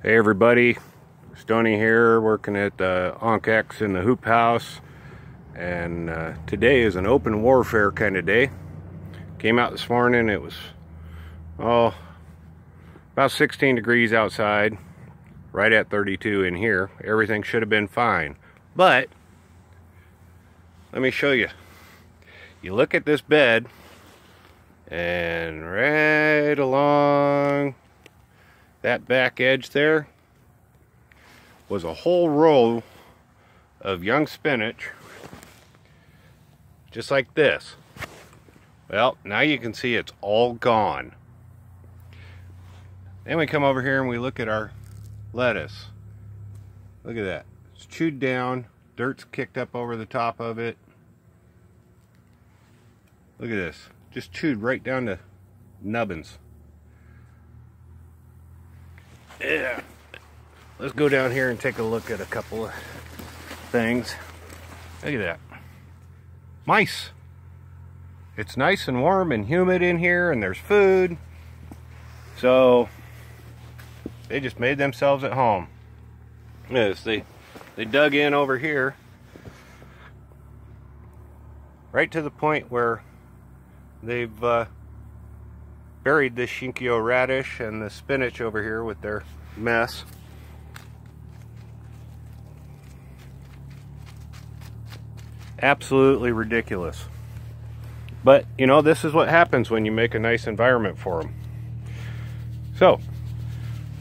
Hey everybody, Stoney here working at Ankh in the Hoophouse, and today is an open warfare kind of day. Came out this morning, it was about 16 degrees outside, right at 32 in here. Everything should have been fine, but let me show you. You look at this bed, and right along that back edge there was a whole row of young spinach, just like this. Well, now you can see it's all gone. Then we come over here and we look at our lettuce. Look at that. It's chewed down, dirt's kicked up over the top of it. Look at this, just chewed right down to nubbins. Yeah, let's go down here and take a look at a couple of things. Look at that. Mice. It's nice and warm and humid in here, and there's food. So they just made themselves at home. Yes, they dug in over here, right to the point where they've buried this Shinkyo radish and the spinach over here with their mess. Absolutely ridiculous. But, you know, this is what happens when you make a nice environment for them. So,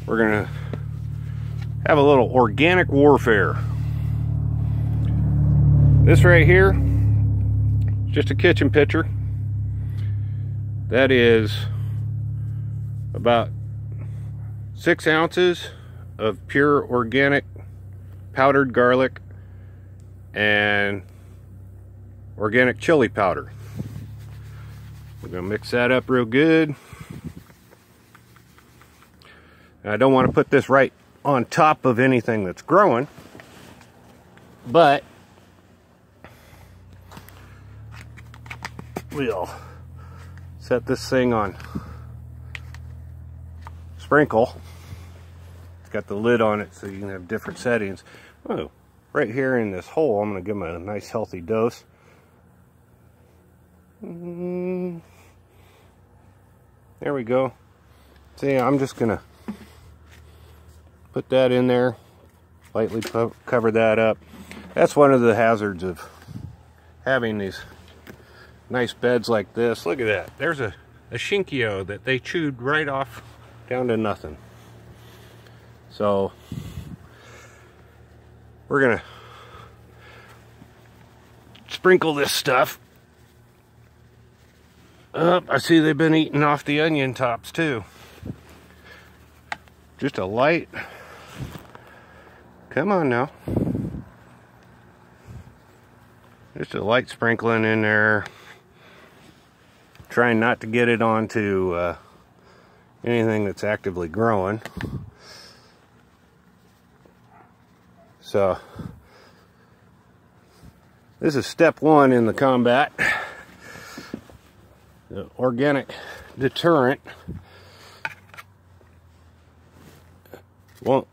we're going to have a little organic warfare. This right here, just a kitchen pitcher. That is about 6 ounces of pure organic powdered garlic and organic chili powder. We're going to mix that up real good. And I don't want to put this right on top of anything that's growing, but we'll set this thing on sprinkle. It's got the lid on it so you can have different settings. Oh, right here in this hole, I'm going to give them a nice healthy dose. There we go. See, I'm just going to put that in there, lightly cover that up. That's one of the hazards of having these nice beds like this. Look at that. There's a Shinkyo that they chewed right off down to nothing. So we're gonna sprinkle this stuff up. I see they've been eating off the onion tops too. Just a light, come on now, just a light sprinkling in there, trying not to get it onto anything that's actively growing. So this is step one in the combat. The organic deterrent won't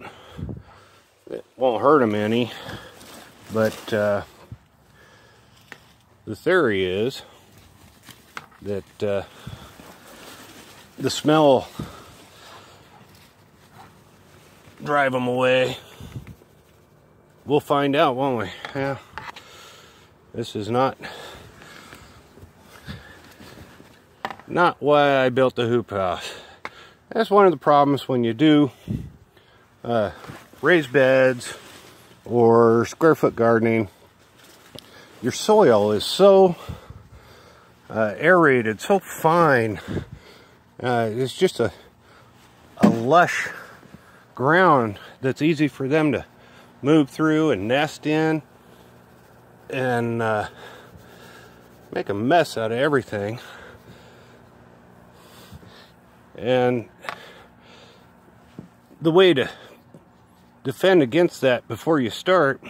hurt them any, but the theory is that the smell drive them away. We'll find out, won't we? Yeah. This is not why I built the hoop house. That's one of the problems when you do raised beds or square foot gardening. Your soil is so aerated, so fine. It's just a lush ground that's easy for them to move through and nest in and make a mess out of everything. And the way to defend against that before you start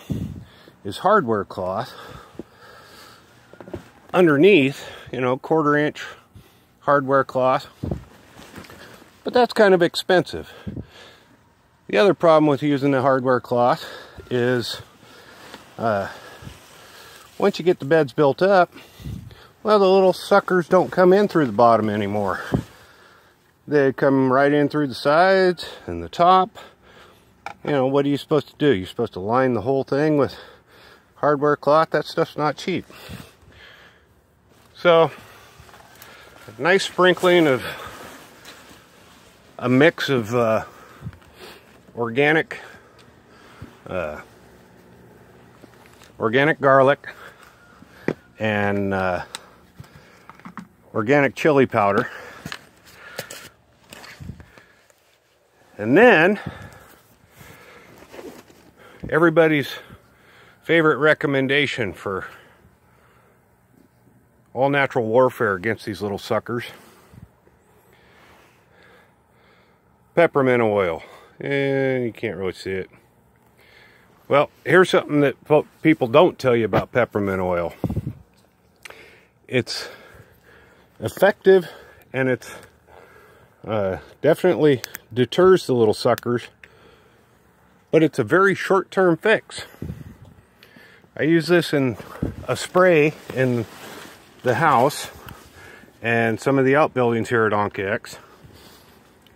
is hardware cloth underneath, you know, 1/4 inch hardware cloth. But that's kind of expensive. The other problem with using the hardware cloth is once you get the beds built up, well, the little suckers don't come in through the bottom anymore. They come right in through the sides and the top. You know, what are you supposed to do? You're supposed to line the whole thing with hardware cloth. That stuff's not cheap. So, a nice sprinkling of a mix of organic garlic and organic chili powder. And then everybody's favorite recommendation for all natural warfare against these little suckers: peppermint oil. And you can't really see it. Well, here's something that people don't tell you about peppermint oil. It's effective, and it's definitely deters the little suckers, but it's a very short-term fix. I use this in a spray in the house and some of the outbuildings here at Ankh,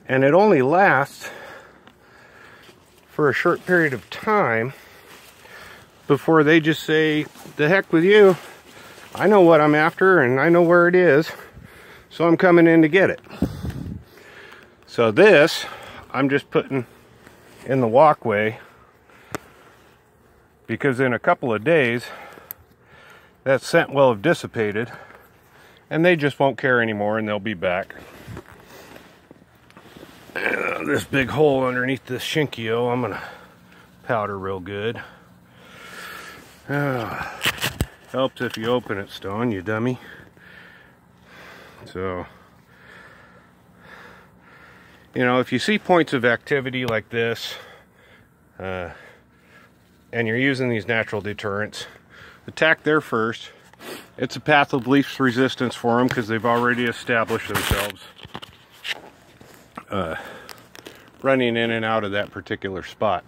and it only lasts for a short period of time before they just say, the heck with you, I know what I'm after and I know where it is, so I'm coming in to get it. So this, I'm just putting in the walkway, because in a couple of days, that scent will have dissipated and they just won't care anymore, and they'll be back. This big hole underneath this Shinkio, I'm gonna powder real good. Helps if you open it, Stone, you dummy. So, you know, if you see points of activity like this, and you're using these natural deterrents, attack there first. It's a path of least resistance for them because they've already established themselves running in and out of that particular spot.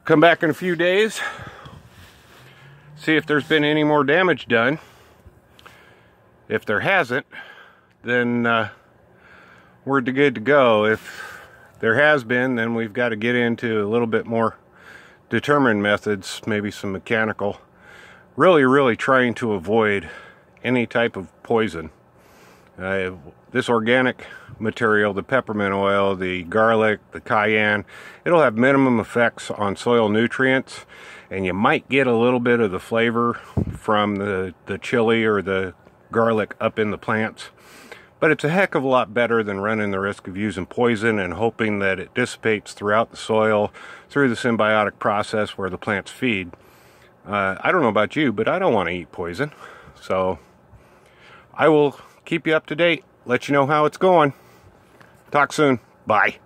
Come back in a few days, see if there's been any more damage done. If there hasn't, then we're good to go. If there has been, then we've got to get into a little bit more determined methods, maybe some mechanical. Really trying to avoid any type of poison. This organic material, the peppermint oil, the garlic, the cayenne, it'll have minimum effects on soil nutrients, and you might get a little bit of the flavor from the chili or the garlic up in the plants. But it's a heck of a lot better than running the risk of using poison and hoping that it dissipates throughout the soil through the symbiotic process where the plants feed. I don't know about you, but I don't want to eat poison. So I will keep you up to date, let you know how it's going. Talk soon. Bye.